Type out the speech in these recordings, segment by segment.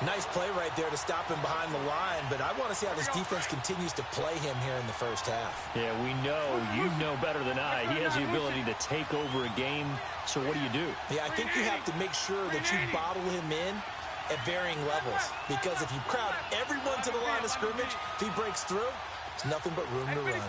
Nice play right there to stop him behind the line, but I want to see how this defense continues to play him here in the first half. Yeah, we know. You know better than I. He has the ability to take over a game, so what do you do? Yeah, I think you have to make sure that you bottle him in at varying levels, because if you crowd everyone to the line of scrimmage, if he breaks through, there's nothing but room to run.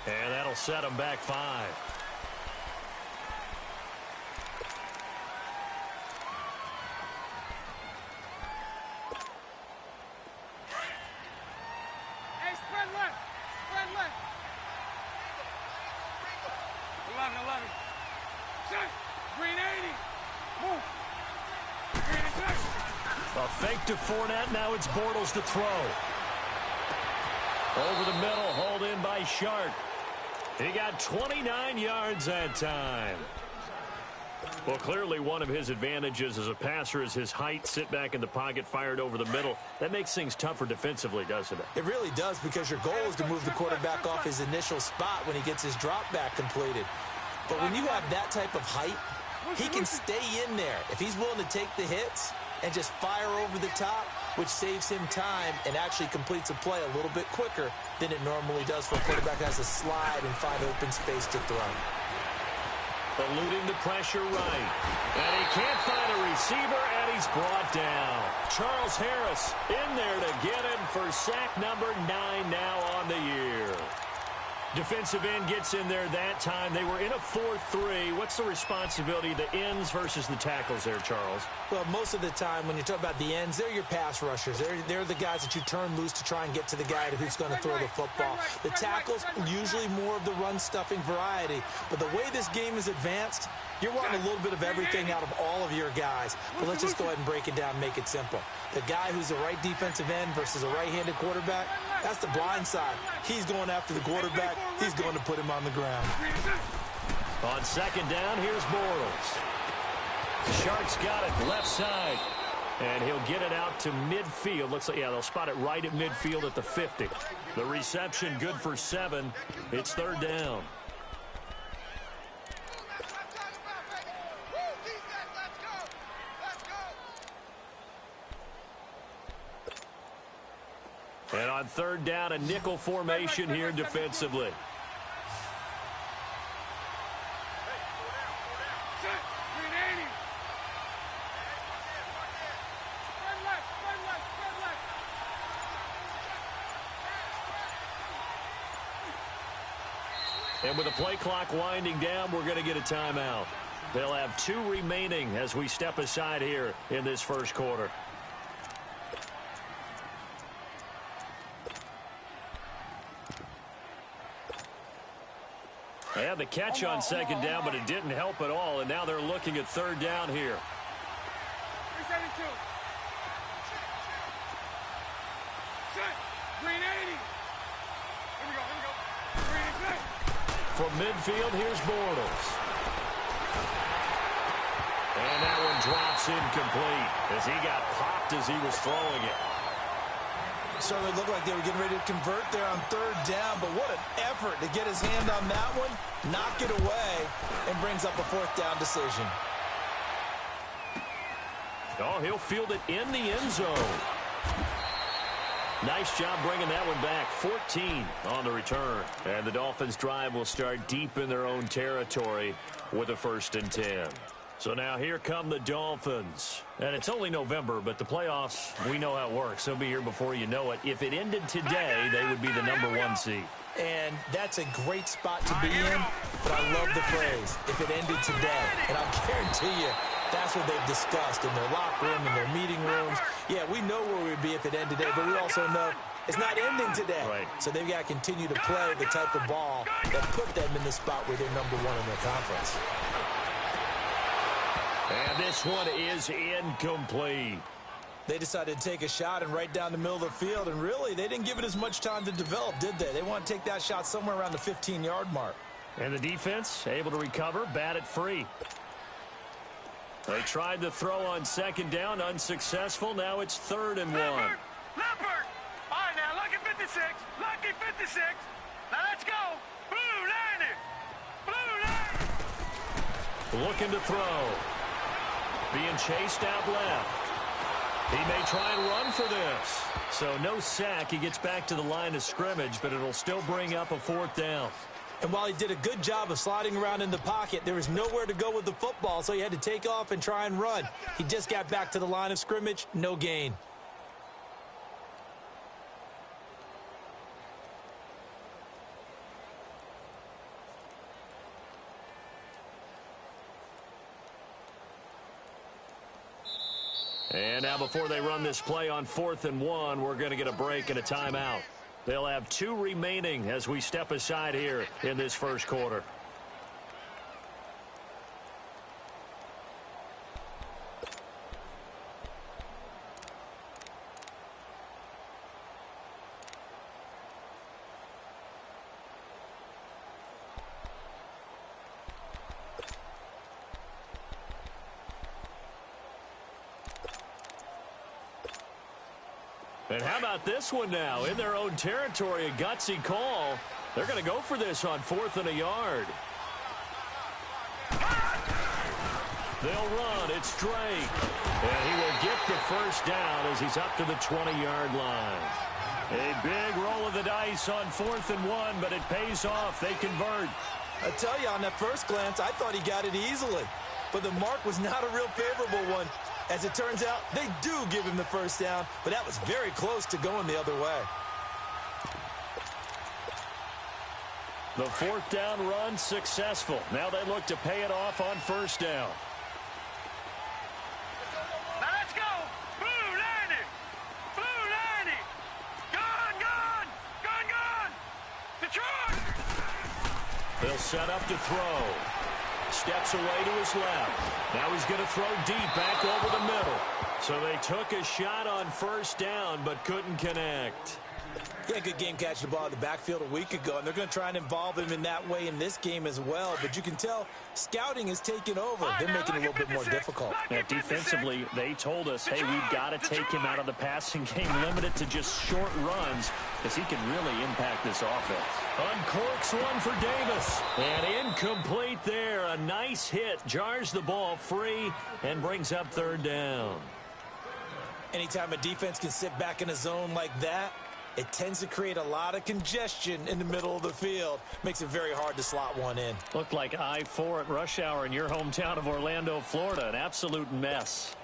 And that'll set him back 5. Hey, spread left. Spread left. 11. Set. Green 80. Move. Green and set. A fake to Fournette. Now it's Bortles to throw. Over the middle. Hauled in by Shark. He got 29 yards that time. Well, clearly one of his advantages as a passer is his height. Sit back in the pocket, fired over the middle. That makes things tougher defensively, doesn't it? It really does, because your goal is to move the quarterback off his initial spot when he gets his drop back completed. But when you have that type of height, he can stay in there. If he's willing to take the hits and just fire over the top, which saves him time and actually completes a play a little bit quicker than it normally does for a quarterback that has to slide and find open space to throw. Eluding the pressure right. And he can't find a receiver, and he's brought down. Charles Harris in there to get him for sack number 9 now on the year. Defensive end gets in there that time. They were in a 4-3. What's the responsibility of the ends versus the tackles there, Charles? Well, most of the time when you talk about the ends, they're your pass rushers. They're the guys that you turn loose to try and get to the guy who's going to throw the football. The tackles, usually more of the run-stuffing variety. But the way this game is advanced, you're wanting a little bit of everything out of all of your guys. But let's just go ahead and break it down and make it simple. The guy who's the right defensive end versus a right-handed quarterback, that's the blind side. He's going after the quarterback. He's going to put him on the ground. On second down, here's Bortles. Shark's got it left side. And he'll get it out to midfield. Looks like, yeah, they'll spot it right at midfield at the 50. The reception good for 7. It's third down. And on third down, a nickel formation here defensively. And with the play clock winding down, we're going to get a timeout. They'll have 2 remaining as we step aside here in this first quarter. They had the catch on second down, but it didn't help at all, and now they're looking at third down here. 372. Set. Green 80. Here we go. Green set. From midfield, here's Bortles. And that one drops incomplete as he got popped as he was throwing it. Certainly looked like they were getting ready to convert there on third down, but what an effort to get his hand on that one, knock it away, and brings up a fourth down decision. Oh, he'll field it in the end zone. Nice job bringing that one back. 14 on the return. And the Dolphins' drive will start deep in their own territory with a 1st and 10. So now here come the Dolphins. And it's only November, but the playoffs, we know how it works. They'll be here before you know it. If it ended today, they would be the number 1 seed. And that's a great spot to be in, but I love the phrase, if it ended today. And I'll guarantee you, that's what they've discussed in their locker room, in their meeting rooms. Yeah, we know where we'd be if it ended today, but we also know it's not ending today. Right. So they've got to continue to play the type of ball that put them in the spot where they're number 1 in their conference. And this one is incomplete. They decided to take a shot and right down the middle of the field, and really, they didn't give it as much time to develop, did they? They want to take that shot somewhere around the 15-yard mark. And the defense able to recover, bat it free. They tried to throw on second down, unsuccessful. Now it's 3rd and 1. Leopard! Leopard! All right, now, lucky 56. Lucky 56. Now let's go. Blue 90. Blue 90. Looking to throw. Being chased out left. He may try and run for this. So no sack. He gets back to the line of scrimmage, but it'll still bring up a 4th down. And while he did a good job of sliding around in the pocket, there was nowhere to go with the football, so he had to take off and try and run. He just got back to the line of scrimmage, no gain. And now before they run this play on 4th and 1, we're going to get a break and a timeout. They'll have 2 remaining as we step aside here in this first quarter. And how about this one now? In their own territory, a gutsy call. They're going to go for this on 4th and a yard. They'll run. It's Drake. And he will get the first down as he's up to the 20-yard line. A big roll of the dice on 4th and 1, but it pays off. They convert. I tell you, on that first glance, I thought he got it easily. But the mark was not a real favorable one. As it turns out, they do give him the first down, but that was very close to going the other way. The 4th down run successful. Now they look to pay it off on 1st down. Now let's go. Blue 90. Blue 90. Gone, gone. Gone, gone. Detroit. They'll set up to throw. Steps away to his left. Now he's going to throw deep back over the middle. So they took a shot on 1st down but couldn't connect. Yeah, good game catching the ball in the backfield a week ago, and they're going to try and involve him in that way in this game as well. But you can tell scouting is taking over. They're making it a little bit more difficult. Now, defensively, they told us, hey, we've got to take him out of the passing game, limit it to just short runs, because he can really impact this offense. Uncorks one for Davis. And incomplete there. A nice hit. Jars the ball free and brings up 3rd down. Anytime a defense can sit back in a zone like that, it tends to create a lot of congestion in the middle of the field. Makes it very hard to slot one in. Looked like I-4 at rush hour in your hometown of Orlando, Florida. An absolute mess.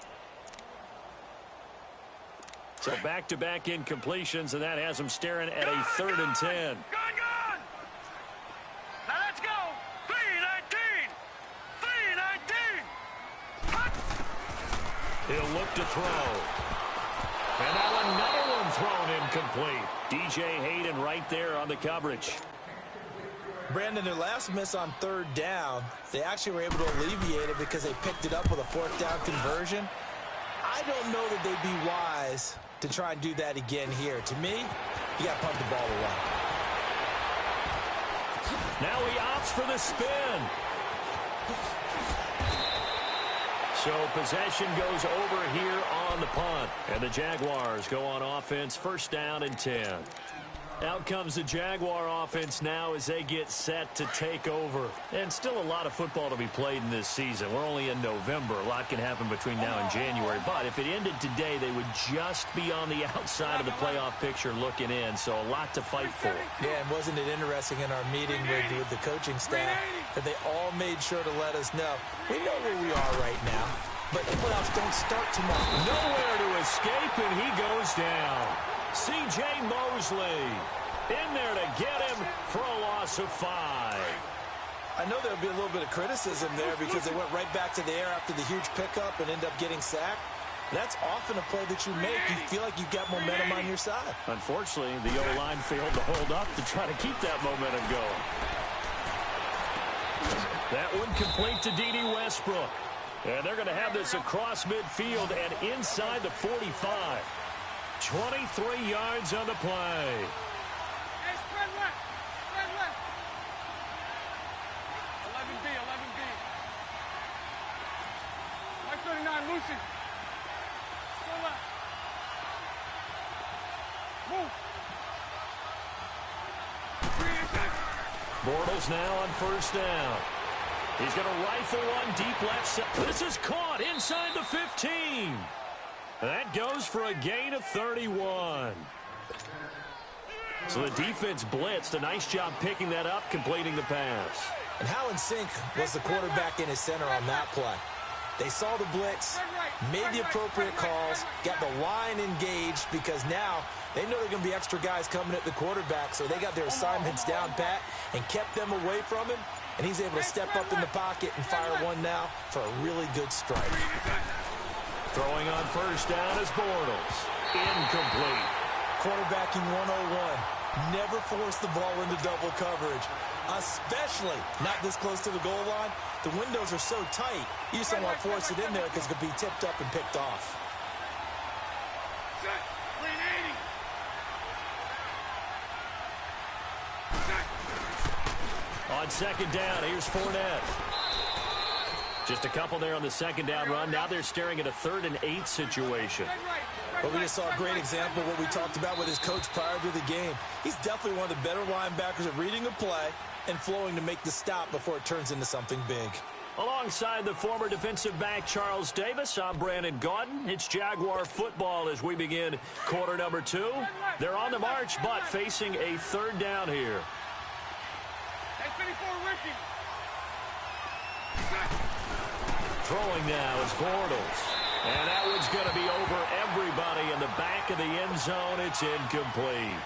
So back-to-back incompletions, and that has them staring at a 3rd and 10. Gone, gone. Now let's go. 319. 319. He'll look to throw. And now another one thrown incomplete. DJ Hayden right there on the coverage. Brandon, their last miss on 3rd down, they actually were able to alleviate it because they picked it up with a 4th down conversion. I don't know that they'd be wise to try and do that again here. To me, you got to pump the ball away. Now he opts for the spin. So possession goes over here on the punt. And the Jaguars go on offense, 1st down and 10. Out comes the Jaguar offense now as they get set to take over. And still a lot of football to be played in this season. We're only in November. A lot can happen between now and January. But if it ended today, they would just be on the outside of the playoff picture looking in. So a lot to fight for. Yeah, and wasn't it interesting in our meeting with the coaching staff that they all made sure to let us know, we know where we are right now, but the playoffs don't start tomorrow. Nowhere to escape, and he goes down. C.J. Mosley in there to get him for a loss of 5. I know there'll be a little bit of criticism there because they went right back to the air after the huge pickup and end up getting sacked. That's often a play that you make. You feel like you've got momentum on your side. Unfortunately, the O-line failed to hold up to try to keep that momentum going. That one complete to D.D. Westbrook. And they're going to have this across midfield and inside the 45. 23 yards on the play. Hey, spread left. Spread left. 11B, 11B. Watch Loosen. Go left. Move. Bortles now on first down. He's going to rifle one deep left side. This is caught inside the 15. That goes for a gain of 31. So the defense blitzed. A nice job picking that up, completing the pass. And how in sync was the quarterback in his center on that play? They saw the blitz, made the appropriate calls, got the line engaged because now they know there are going to be extra guys coming at the quarterback, so they got their assignments down pat and kept them away from him, and he's able to step up in the pocket and fire one now for a really good strike. Throwing on first down is Bortles. Incomplete. Quarterbacking 101. Never force the ball into double coverage, especially not this close to the goal line. The windows are so tight, you just don't want to force it in there because it could be tipped up and picked off. On second down, here's Fournette. Just a couple there on the second down run. Now they're staring at a 3rd and 8 situation. But we just saw a great example of what we talked about with his coach prior to the game. He's definitely one of the better linebackers at reading a play and flowing to make the stop before it turns into something big. Alongside the former defensive back Charles Davis, I'm Brandon Gaudin. It's Jaguar football as we begin quarter number 2. They're on the march, but facing a 3rd down here. Throwing now is Bortles. And that one's going to be over everybody in the back of the end zone. It's incomplete.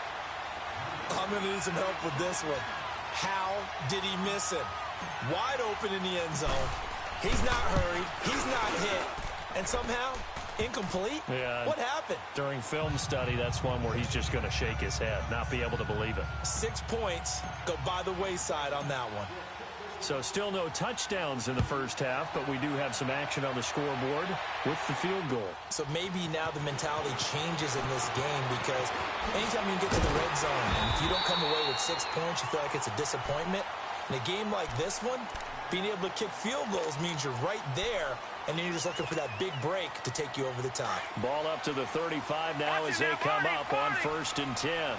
I'm going to need some help with this one. How did he miss him? Wide open in the end zone. He's not hurried. He's not hit. And somehow, incomplete? Yeah. What happened? During film study, that's one where he's just going to shake his head, not be able to believe it. 6 points go by the wayside on that one. So still no touchdowns in the first half, but we do have some action on the scoreboard with the field goal. So maybe now the mentality changes in this game because anytime you get to the red zone, and if you don't come away with 6 points, you feel like it's a disappointment. In a game like this one, being able to kick field goals means you're right there, and then you're just looking for that big break to take you over the top. Ball up to the 35 now as they come up on 1st and 10.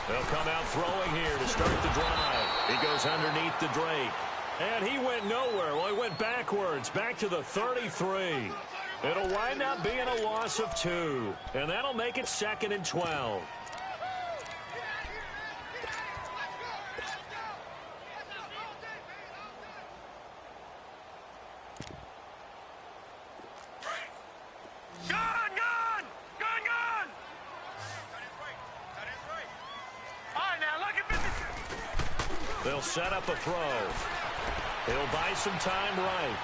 They'll come out throwing here to start the drive. He goes underneath the Drake. And he went nowhere. Well, he went backwards, back to the 33. It'll wind up being a loss of 2. And that'll make it 2nd and 12. They'll set up a throw. He'll buy some time right.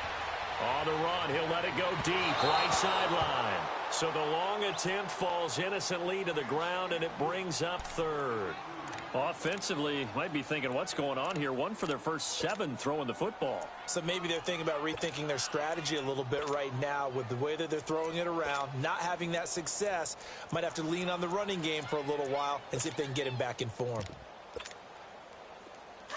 On the run, he'll let it go deep, right sideline. So the long attempt falls innocently to the ground, and it brings up 3rd. Offensively, you might be thinking, what's going on here? 1 for their first 7 throwing the football. So maybe they're thinking about rethinking their strategy a little bit right now with the way that they're throwing it around, not having that success. Might have to lean on the running game for a little while and see if they can get him back in form.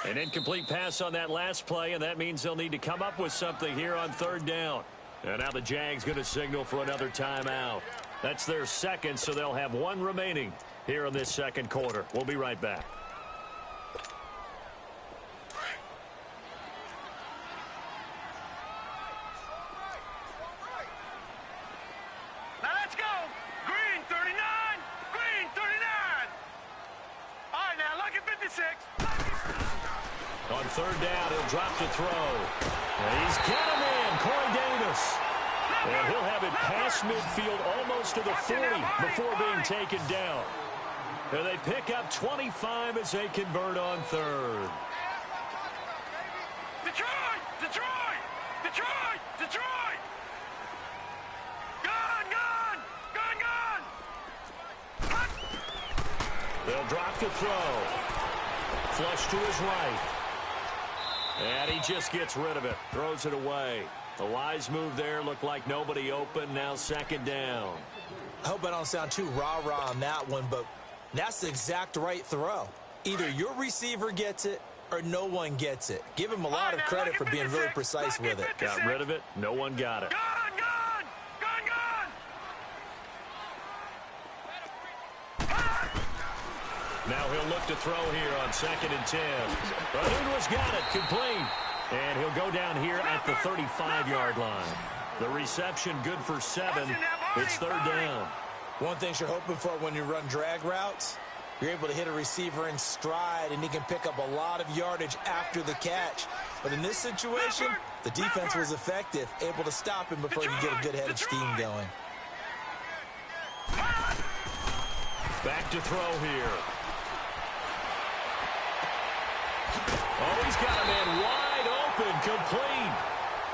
An incomplete pass on that last play, and that means they'll need to come up with something here on 3rd down. And now the Jags going to signal for another timeout. That's their 2nd, so they'll have 1 remaining here in this 2nd quarter. We'll be right back. Now let's go. Green 39. Green 39. All right, now lucky 56. On 3rd down, he'll drop to throw. And he's got him in, Corey Davis. And he'll have it past midfield almost to the 40 before being taken down. And they pick up 25 as they convert on 3rd. Detroit! Detroit! Detroit! Detroit! Gun! Gun! Gun! Gun! They'll drop to throw. Flush to his right. And he just gets rid of it. Throws it away. The wise move there. Looked like nobody open. Now 2nd down. I hope I don't sound too rah-rah on that one, but that's the exact right throw. Either your receiver gets it or no one gets it. Give him a lot of credit for being really precise with it. Got rid of it. No one got it. Gun! Now he'll look to throw here on 2nd and 10. Rodriguez got it, complete. And he'll go down here at the 35-yard line. The reception good for 7. It's 3rd down. One thing you're hoping for when you run drag routes, you're able to hit a receiver in stride, and he can pick up a lot of yardage after the catch. But in this situation, the defense was effective, able to stop him before you get a good head of steam going. Back to throw here. Oh, he's got a man wide open, complete.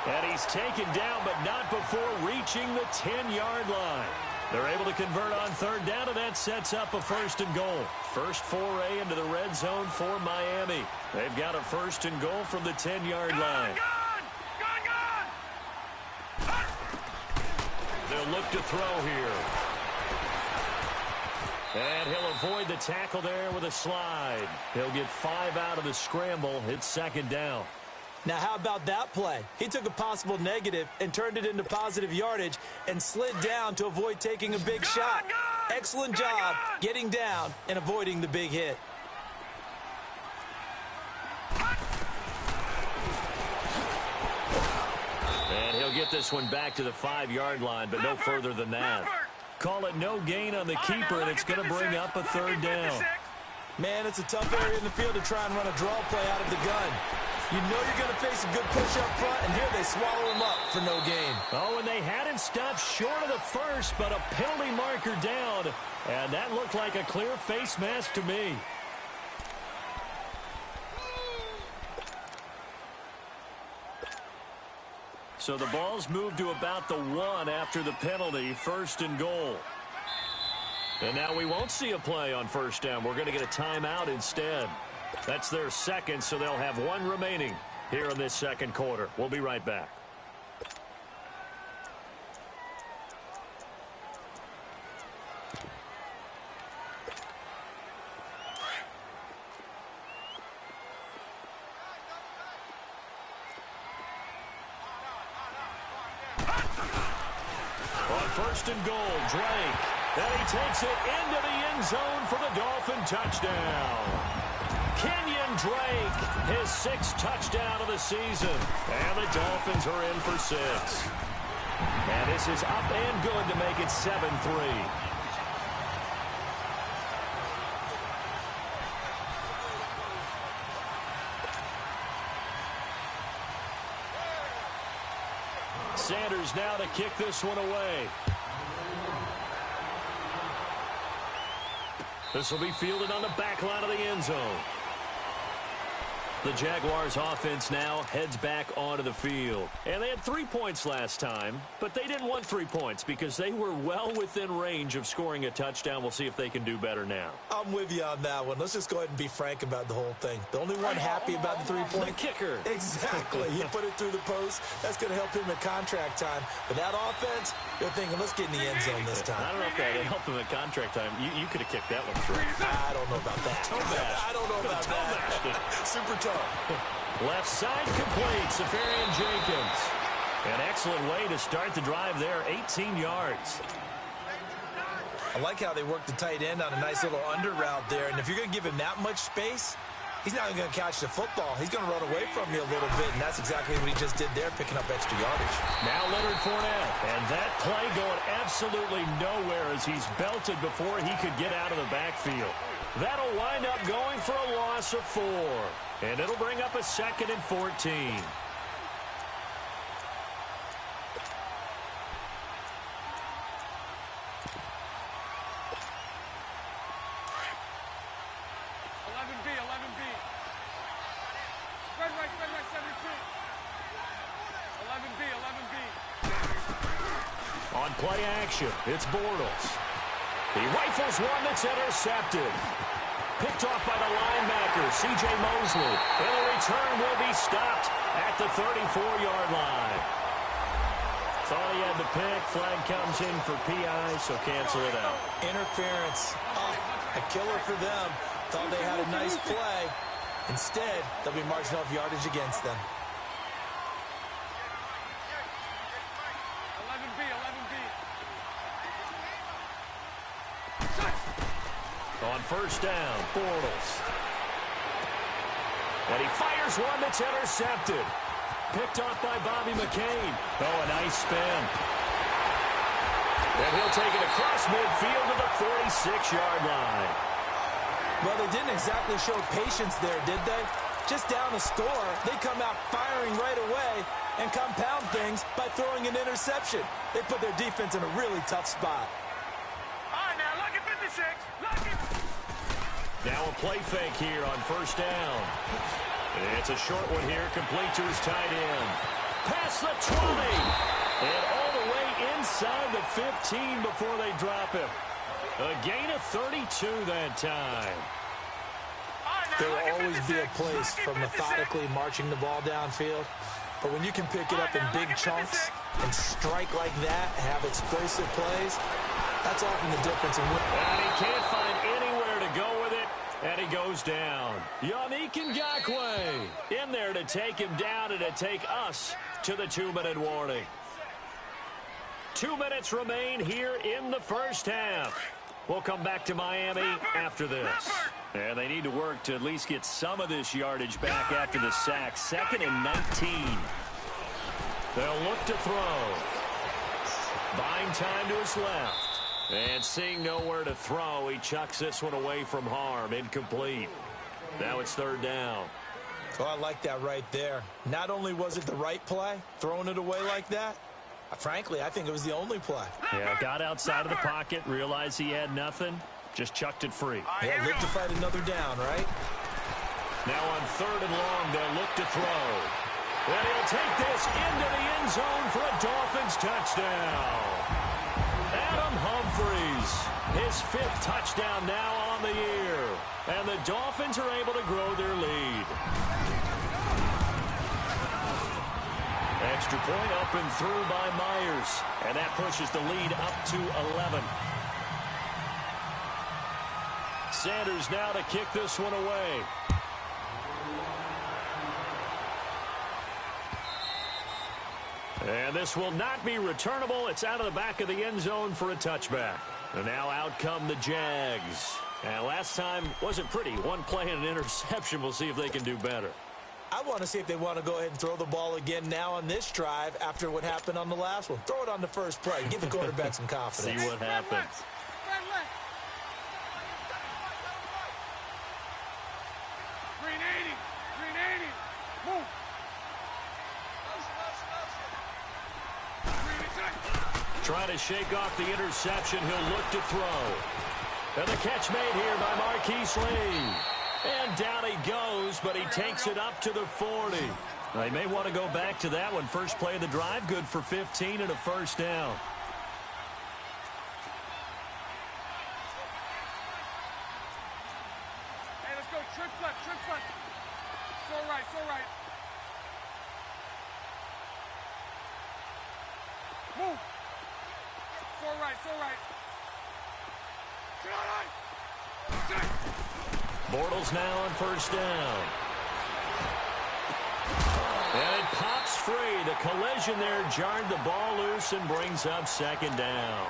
And he's taken down, but not before reaching the 10-yard line. They're able to convert on 3rd down, and that sets up a 1st and goal. First foray into the red zone for Miami. They've got a 1st and goal from the 10-yard line. They'll look to throw here. And he'll avoid the tackle there with a slide. He'll get 5 out of the scramble. It's 2nd down. Now, how about that play? He took a possible negative and turned it into positive yardage and slid down to avoid taking a big shot. Excellent job getting down and avoiding the big hit. And he'll get this one back to the 5-yard line, but no further than that. Call it no gain on the keeper, and it's going to bring up a 3rd down. Man, it's a tough area in the field to try and run a draw play out of the gun. You know you're going to face a good push up front, and here they swallow him up for no gain. Oh, and they had him stopped short of the 1st, but a penalty marker down, and that looked like a clear face mask to me. So the ball's moved to about the 1 after the penalty, 1st and goal. And now we won't see a play on 1st down. We're going to get a timeout instead. That's their 2nd, so they'll have 1 remaining here in this 2nd quarter. We'll be right back. On 1st and goal, Drake. And he takes it into the end zone for the Dolphin touchdown. Kenyon Drake, his 6th touchdown of the season. And the Dolphins are in for 6. And this is up and good to make it 7-3. Sanders now to kick this one away. This will be fielded on the back line of the end zone. The Jaguars offense now heads back onto the field. And they had 3 points last time, but they didn't want 3 points because they were well within range of scoring a touchdown. We'll see if they can do better now. I'm with you on that one. Let's just go ahead and be frank about the whole thing. The only one happy about the 3-point? The kicker. Exactly. He put it through the post. That's going to help him at contract time. But that offense, you're thinking, let's get in the end zone this time. I don't know if that helped him at contract time. You could have kicked that one through. I don't know about that. I don't know about that. Super tough. Left side complete. Safarian Jenkins. An excellent way to start the drive there. 18 yards. I like how they worked the tight end on a nice little under route there. And if you're going to give him that much space, he's not even going to catch the football. He's going to run away from you a little bit, and that's exactly what he just did there, picking up extra yardage. Now Leonard Fournette. And that play going absolutely nowhere as he's belted before he could get out of the backfield. That'll wind up going for a loss of 4. And it'll bring up a 2nd and 14. On play action, it's Bortles. He rifles one that's intercepted. Picked off by the linebacker, C.J. Mosley. And the return will be stopped at the 34-yard line. Thought he had the pick. Flag comes in for PI, so cancel it out. Interference. Oh, a killer for them. Thought they had a nice play. Instead, they'll be marching off yardage against them. 11B, 11B. On first down, Bortles. And he fires one that's intercepted. Picked off by Bobby McCain. Oh, a nice spin. And he'll take it across midfield to the 46-yard line. Well, they didn't exactly show patience there, did they? Just down a score, they come out firing right away and compound things by throwing an interception. They put their defense in a really tough spot. All right, now, look at 56. Look at... Now a play fake here on first down. It's a short one here, complete to his tight end. Past the 20. And all the way inside the 15 before they drop him. A gain of 32 that time. There will always be a place for methodically marching the ball downfield. But when you can pick it up in big chunks and strike like that, have explosive plays, that's often the difference in winning. And he can't find anywhere to go with it. And he goes down. Yannick Ngakoue in there to take him down and to take us to the 2-minute warning. 2 minutes remain here in the first half. We'll come back to Miami after this. And they need to work to at least get some of this yardage back after the sack. 2nd and 19. They'll look to throw. Buying time to his left. And seeing nowhere to throw, he chucks this one away from harm. Incomplete. Now it's 3rd down. Oh, I like that right there. Not only was it the right play, throwing it away like that, frankly, I think it was the only play. Yeah, got outside of the pocket, realized he had nothing, just chucked it free. Yeah, live to fight another down, right? Now on 3rd and long, they'll look to throw. And he'll take this into the end zone for a Dolphins touchdown. Adam Humphries, his 5th touchdown now on the year. And the Dolphins are able to grow their lead. Extra point up and through by Myers. And that pushes the lead up to 11. Sanders now to kick this one away. And this will not be returnable. It's out of the back of the end zone for a touchback. And now out come the Jags. And last time wasn't pretty. One play and an interception. We'll see if they can do better. I want to see if they want to go ahead and throw the ball again now on this drive after what happened on the last one. Throw it on the first play. Give the quarterback some confidence. See what happens. Green 80. Green 80. Move. Trying to shake off the interception. He'll look to throw. And the catch made here by Marquise Lee. And down he goes, but he takes it up to the 40. They may want to go back to that one. First play of the drive, good for 15 and a first down. Hey, let's go. Trick left, trick left. So right, so right. Move. So right, so right. Bortles now on first down. And it pops free. The collision there jarred the ball loose and brings up 2nd down.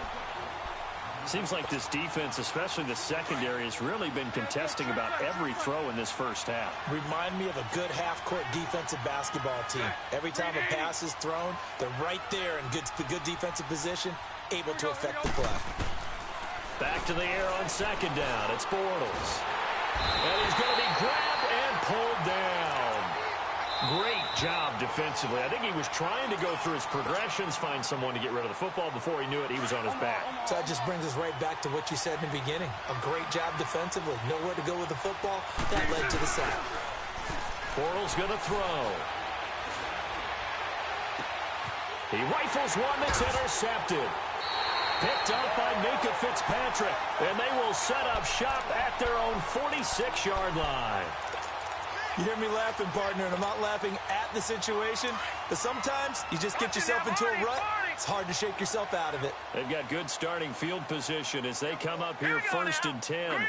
Seems like this defense, especially the secondary, has really been contesting about every throw in this first half. Remind me of a good half-court defensive basketball team. Every time a pass is thrown, they're right there in good defensive position, able to affect the play. Back to the air on 2nd down. It's Bortles. And he's going to be grabbed and pulled down. Great job defensively. I think he was trying to go through his progressions, find someone to get rid of the football. Before he knew it, he was on his back. So that just brings us right back to what you said in the beginning. A great job defensively. Nowhere to go with the football. That led to the sack. Bortles going to throw. He rifles one that's intercepted. Picked up by Minkah Fitzpatrick. And they will set up shop at their own 46-yard line. You hear me laughing, partner, and I'm not laughing at the situation, but sometimes you just get yourself into a rut. It's hard to shake yourself out of it. They've got good starting field position as they come up here 1st and 10.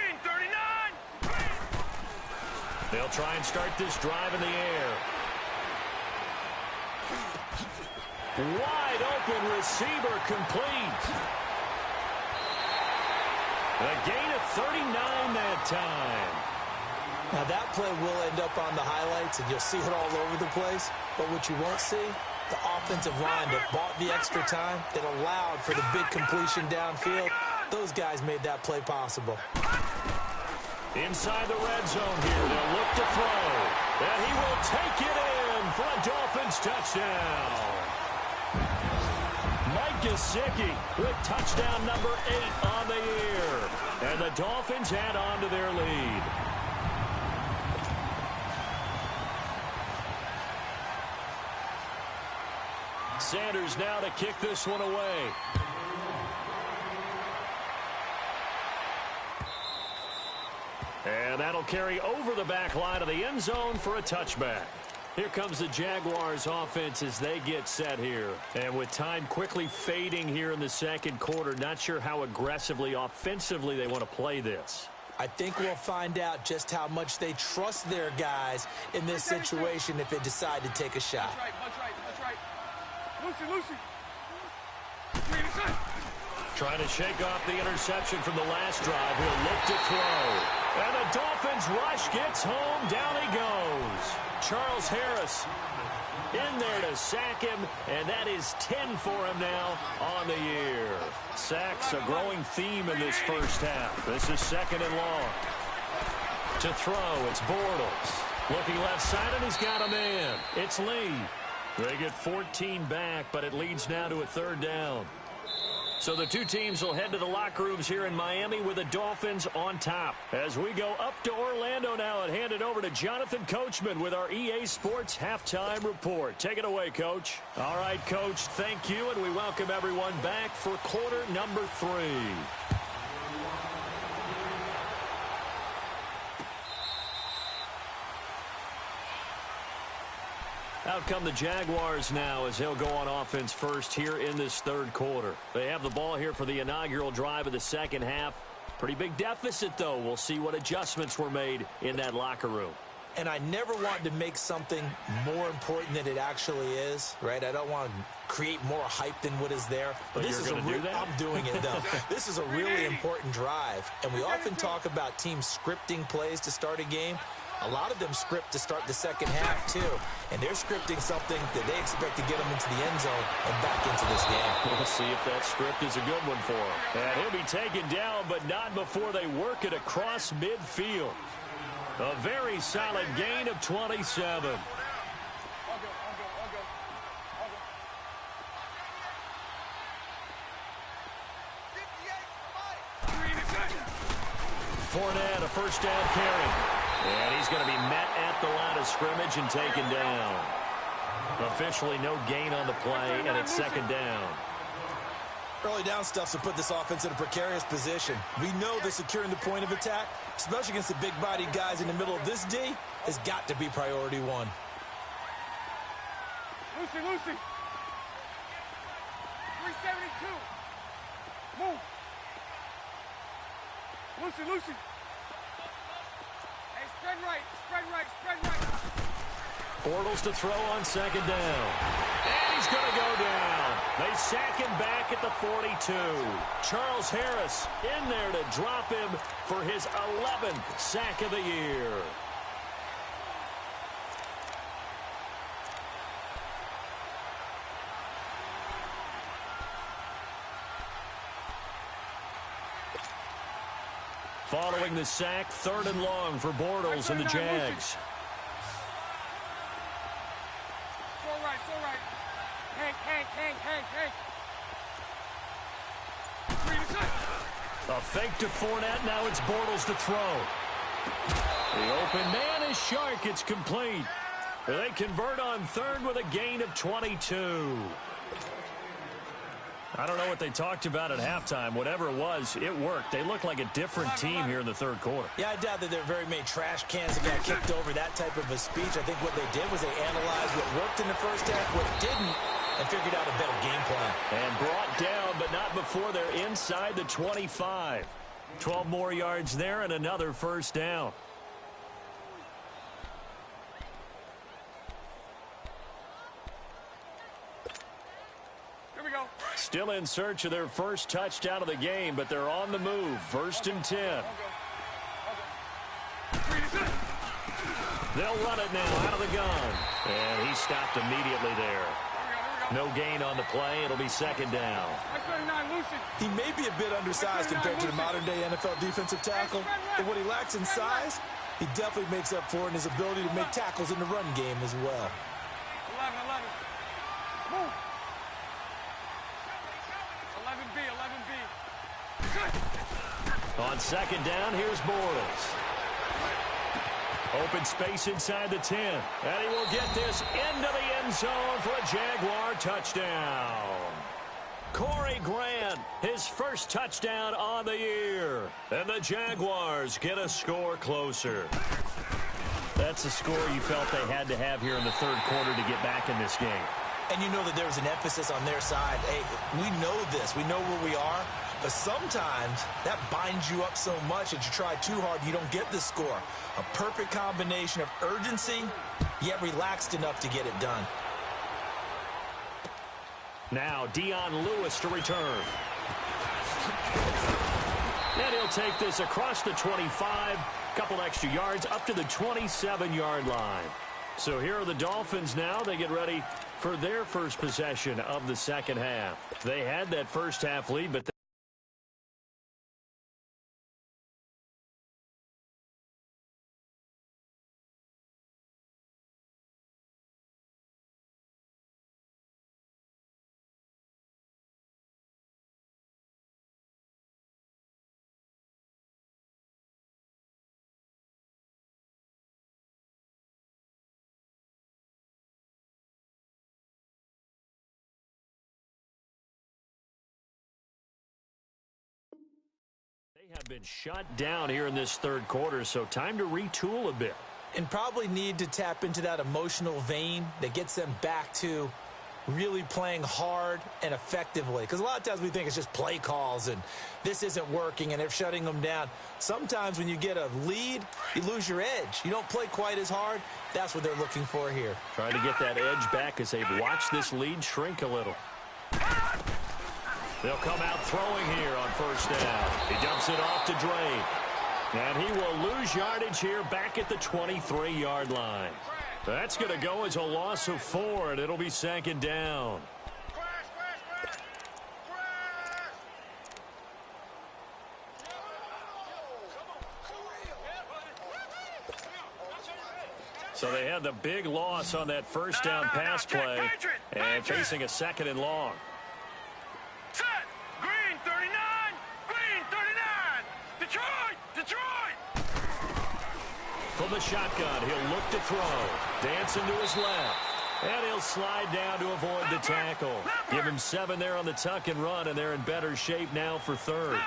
They'll try and start this drive in the air. Wide open receiver complete. A gain of 39 that time. Now that play will end up on the highlights, and you'll see it all over the place. But what you won't see, the offensive line that bought the extra time, that allowed for the big completion downfield, those guys made that play possible. Inside the red zone here, they'll look to throw. And he will take it in for a Dolphins touchdown. Mike Gesicki with touchdown number 8 on the year. And the Dolphins add on to their lead. Sanders now to kick this one away. And that'll carry over the back line of the end zone for a touchback. Here comes the Jaguars offense as they get set here. And with time quickly fading here in the second quarter, not sure how aggressively, offensively they want to play this. I think we'll find out just how much they trust their guys in this situation if they decide to take a shot. That's right. Lucy. Trying to shake off the interception from the last drive. He'll look to throw. And the Dolphins rush gets home. Down he goes. Charles Harris in there to sack him, and that is 10 for him now on the year. Sacks a growing theme in this first half. This is second and long. To throw, it's Bortles. Looking left side, and he's got a man. It's Lee. They get 14 back, but it leads now to a third down. So the two teams will head to the locker rooms here in Miami with the Dolphins on top. As we go up to Orlando now and hand it over to Jonathan Coachman with our EA Sports Halftime Report. Take it away, Coach. All right, Coach, thank you, and we welcome everyone back for quarter number 3. Out come the Jaguars now as they'll go on offense first here in this third quarter. They have the ball here for the inaugural drive of the second half. Pretty big deficit, though. We'll see what adjustments were made in that locker room. And I never want to make something more important than it actually is, right? I don't want to create more hype than what is there. But this is I'm doing it, though. This is a really important drive. And we often talk about teams scripting plays to start a game. A lot of them script to start the second half, too. And they're scripting something that they expect to get them into the end zone and back into this game. We'll see if that script is a good one for him. And he'll be taken down, but not before they work it across midfield. A very solid gain of 27. Fournette, a first down carry. And he's going to be met at the line of scrimmage and taken down. Officially no gain on the play, and it's second down. Early down stuff to put this offense in a precarious position. We know that securing the point of attack, especially against the big-bodied guys in the middle of this D, has got to be priority one. Lucy. 372. Move. Lucy. Hey, spread right. Bortles to throw on second down. And he's going to go down. They sack him back at the 42. Charles Harris in there to drop him for his 11th sack of the year. Following the sack, third and long for Bortles and the Jags. So right. Hank. A fake to Fournette. Now it's Bortles to throw. The open man is Shark. It's complete. They convert on third with a gain of 22. I don't know what they talked about at halftime. Whatever it was, it worked. They look like a different team here in the third quarter. Yeah, I doubt that there are very many trash cans that got kicked over, that type of a speech. I think what they did was they analyzed what worked in the first half, what didn't, and figured out a better game plan. And brought down, but not before they're inside the 25. 12 more yards there and another first down. Still in search of their first touchdown of the game, but they're on the move. 1st and 10. They'll run it now out of the gun. And he stopped immediately there. No gain on the play. It'll be 2nd down. He may be a bit undersized compared to the modern-day NFL defensive tackle, but what he lacks in size, he definitely makes up for in his ability to make tackles in the run game as well. 11. Move. 11B. On 2nd down, here's Bortles. Open space inside the 10. And he will get this into the end zone for a Jaguar touchdown. Corey Grant, his first touchdown on the year. And the Jaguars get a score closer. That's a score you felt they had to have here in the 3rd quarter to get back in this game. And you know that there was an emphasis on their side. Hey, we know this. We know where we are. But sometimes that binds you up so much that you try too hard, you don't get the score. A perfect combination of urgency, yet relaxed enough to get it done. Now Dion Lewis to return. And he'll take this across the 25. Couple extra yards up to the 27-yard line. So here are the Dolphins now. They get ready for their first possession of the 2nd half. They had that first half lead, but they have been shut down here in this 3rd quarter, so time to retool a bit. And probably need to tap into that emotional vein that gets them back to really playing hard and effectively. Because a lot of times we think it's just play calls and this isn't working and they're shutting them down. Sometimes when you get a lead, you lose your edge. You don't play quite as hard. That's what they're looking for here. Trying to get that edge back as they've watched this lead shrink a little. They'll come out throwing here on 1st down. He dumps it off to Drake. And he will lose yardage here back at the 23-yard line. That's going to go as a loss of 4, and it'll be 2nd down. So they had the big loss on that 1st down pass play, and facing a 2nd and long. Set. Green 39. Green 39. Detroit. From the shotgun, he'll look to throw. Dancing to his left. And he'll slide down to avoid the tackle. Give him 7 there on the tuck and run, and they're in better shape now for 3rd.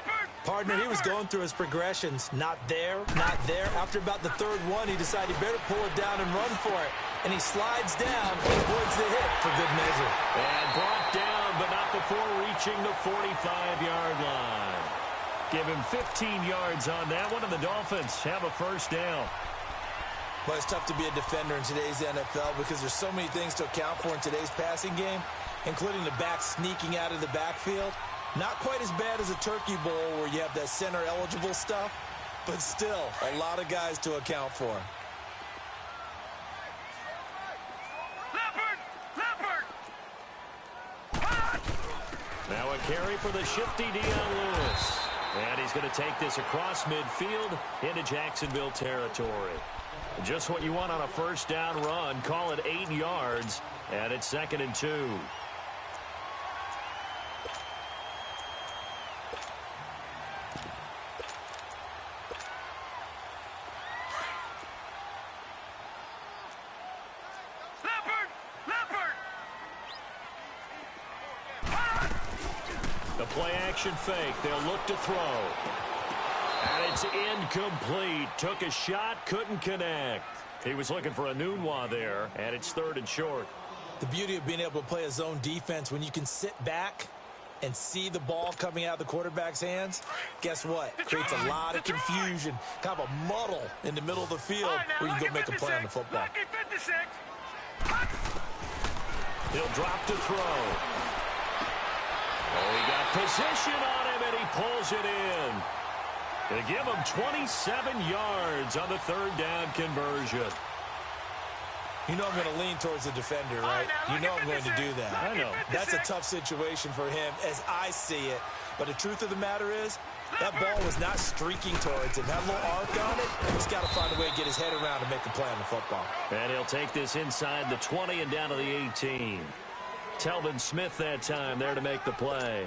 Partner, he was going through his progressions. Not there, not there. After about the 3rd one, he decided he better pull it down and run for it. And he slides down and avoids the hit for good measure. And brought down, but not before reaching the 45-yard line. Give him 15 yards on that one, and the Dolphins have a 1st down. Well, it's tough to be a defender in today's NFL because there's so many things to account for in today's passing game, including the back sneaking out of the backfield. Not quite as bad as a turkey bowl where you have that center-eligible stuff, but still a lot of guys to account for. Now a carry for the shifty Dion Lewis. And he's going to take this across midfield into Jacksonville territory. Just what you want on a 1st down run. Call it 8 yards, and it's 2nd and 2. The play action fake. They'll look to throw. And it's incomplete. Took a shot, couldn't connect. He was looking for a Nunwa there, and it's 3rd and short. The beauty of being able to play a zone defense when you can sit back and see the ball coming out of the quarterback's hands, guess what? Creates a lot of confusion, kind of a muddle in the middle of the field where you can go make a play on the football. He'll drop to throw. Position on him, and he pulls it in. They give him 27 yards on the third down conversion. You know I'm going to lean towards the defender, right? You know I'm going to do that. I know. That's a tough situation for him as I see it. But the truth of the matter is, that ball was not streaking towards him. That little arc on it, he's got to find a way to get his head around and make a play on the football. And he'll take this inside the 20 and down to the 18. Telvin Smith that time there to make the play.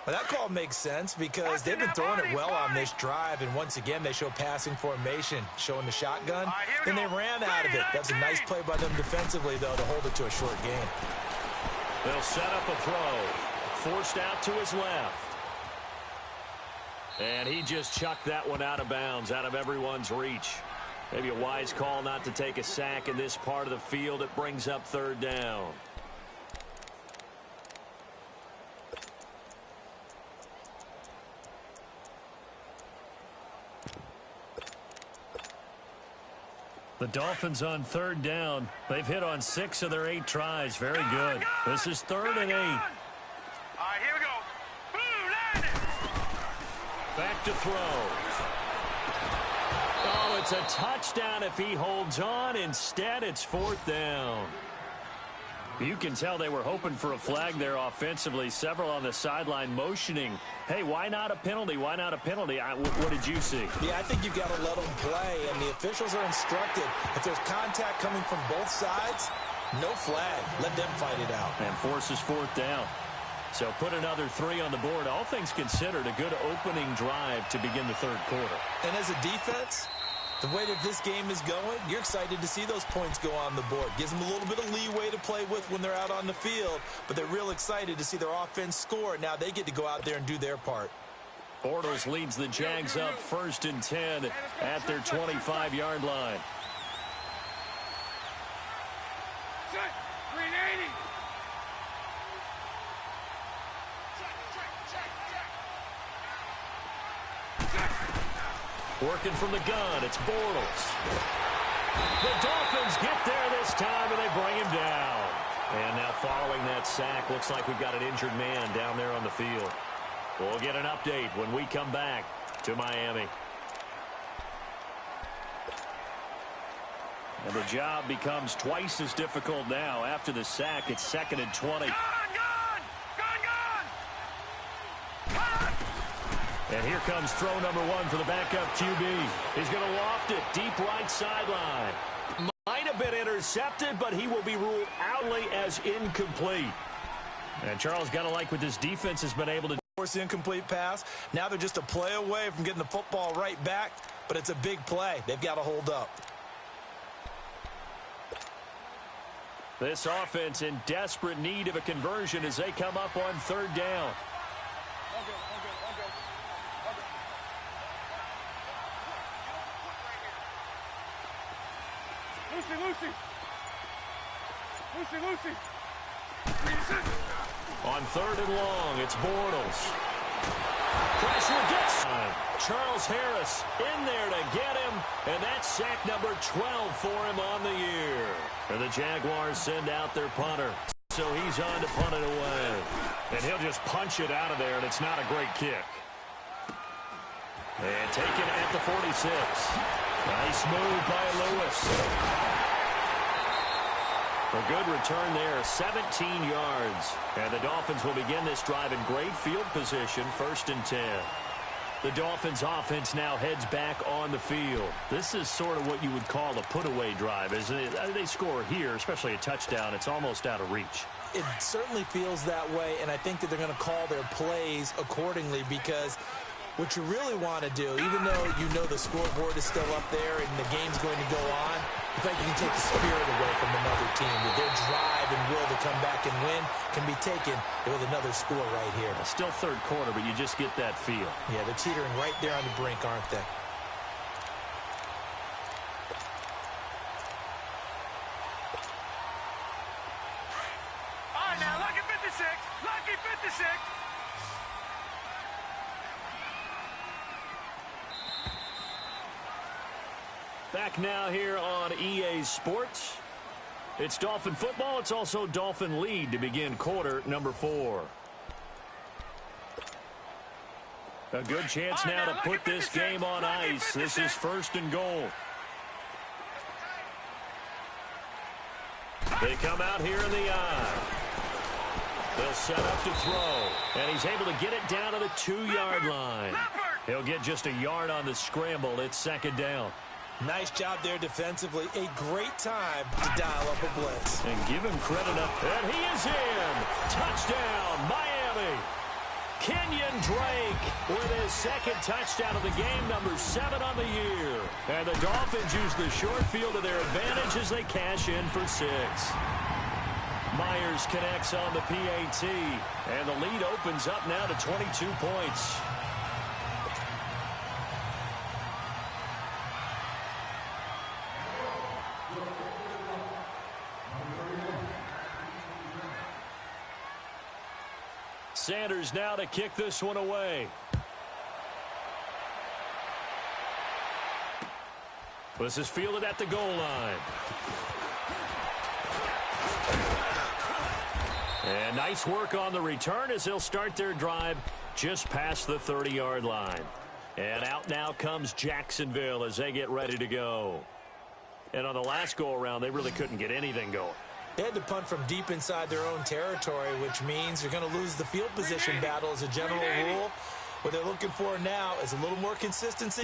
Well, that call makes sense because they've been throwing it well on this drive, and once again they show passing formation, showing the shotgun, and they ran out of it. That's a nice play by them defensively, though, to hold it to a short gain. They'll set up a throw. Forced out to his left. And he just chucked that one out of bounds, out of everyone's reach. Maybe a wise call not to take a sack in this part of the field. It brings up third down. The Dolphins on third down. They've hit on 6 of their 8 tries. Very good. This is 3rd and 8. All right, here we go. Boom, landed. Back to throw. Oh, it's a touchdown if he holds on. Instead, it's 4th down. You can tell they were hoping for a flag there offensively. Several on the sideline motioning. Hey, why not a penalty? Why not a penalty? What did you see? Yeah, I think you've got to let them play, and the officials are instructed. If there's contact coming from both sides, no flag. Let them fight it out. And forces 4th down. So put another 3 on the board. All things considered, a good opening drive to begin the third quarter. And as a defense, the way that this game is going, you're excited to see those points go on the board. Gives them a little bit of leeway to play with when they're out on the field, but they're real excited to see their offense score. Now they get to go out there and do their part. Bortles leads the Jags up 1st and 10 at their 25-yard line. Set. 380. Working from the gun, it's Bortles. The Dolphins get there this time, and they bring him down. And now following that sack, looks like we've got an injured man down there on the field. We'll get an update when we come back to Miami. And the job becomes twice as difficult now. After the sack, it's 2nd and 20. And here comes throw number 1 for the backup QB. He's going to loft it deep right sideline. Might have been intercepted, but he will be ruled outly as incomplete. And Charles, got to like what this defense has been able to Force incomplete pass. Now they're just a play away from getting the football right back, but it's a big play. They've got to hold up. This offense in desperate need of a conversion as they come up on 3rd down. Lucy. On 3rd and long, it's Bortles. Pressure gets Charles Harris in there to get him, and that's sack number 12 for him on the year. And the Jaguars send out their punter, so he's on to punt it away. And he'll just punch it out of there, and it's not a great kick. And taken at the 46. Nice move by Lewis. A good return there, 17 yards. And the Dolphins will begin this drive in great field position, 1st and 10. The Dolphins offense now heads back on the field. This is sort of what you would call a put-away drive. As they score here, especially a touchdown, it's almost out of reach. It certainly feels that way, and I think that they're going to call their plays accordingly because what you really want to do, even though you know the scoreboard is still up there and the game's going to go on, you think you can take the spirit away from another team. That their drive and will to come back and win can be taken with another score right here. Still third quarter, but you just get that feel. Yeah, they're teetering right there on the brink, aren't they? All right, now, lucky 56. Lucky 56. Back now here on EA Sports. It's Dolphin football. It's also Dolphin lead to begin quarter number 4. A good chance now to put this game on ice. This is 1st and goal. They come out here in the eye. They'll set up to throw. And he's able to get it down to the 2-yard line. He'll get just a yard on the scramble. It's 2nd down. Nice job there defensively. A great time to dial up a blitz. And give him credit up. And he is in. Touchdown, Miami. Kenyon Drake with his 2nd touchdown of the game, number 7 on the year. And the Dolphins use the short field to their advantage as they cash in for 6. Myers connects on the PAT, and the lead opens up now to 22 points. Sanders now to kick this one away. This is fielded at the goal line. And nice work on the return as they'll start their drive just past the 30-yard line. And out now comes Jacksonville as they get ready to go. And on the last go-around, they really couldn't get anything going. They had to punt from deep inside their own territory, which means you're going to lose the field position battle as a general rule. What they're looking for now is a little more consistency.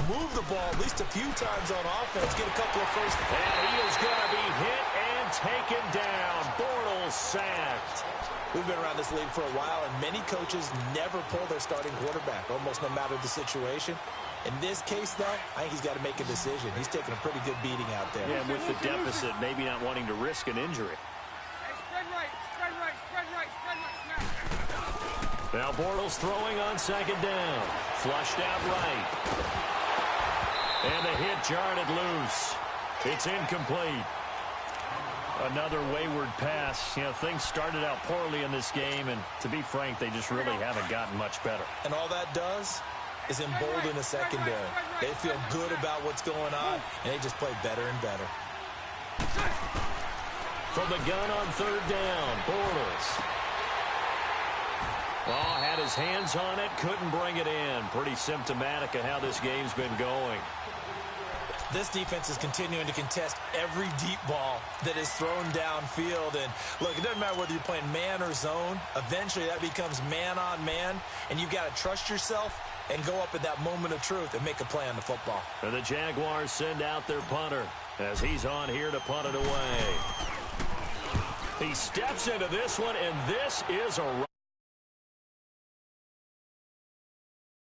Move the ball at least a few times on offense. Get a couple of first. And he is going to be hit and taken down. Bortles sacked. We've been around this league for a while, and many coaches never pull their starting quarterback, almost no matter the situation. In this case, though, I think he's got to make a decision. He's taking a pretty good beating out there. Yeah, and with the deficit, maybe not wanting to risk an injury. Hey, spread right, spread right, spread right, spread right, snap. Now Bortles throwing on 2nd down. Flushed out right. And the hit jarred it loose. It's incomplete. Another wayward pass. You know, things started out poorly in this game, and to be frank, they just really haven't gotten much better. And all that does is embolden the secondary. They feel good about what's going on, and they just play better and better. From the gun on 3rd down, Bortles. Oh, had his hands on it, couldn't bring it in. Pretty symptomatic of how this game's been going. This defense is continuing to contest every deep ball that is thrown downfield. And look, it doesn't matter whether you're playing man or zone. Eventually, that becomes man on man, and you've got to trust yourself and go up at that moment of truth and make a play on the football. And the Jaguars send out their punter as he's on here to punt it away. He steps into this one, and this is a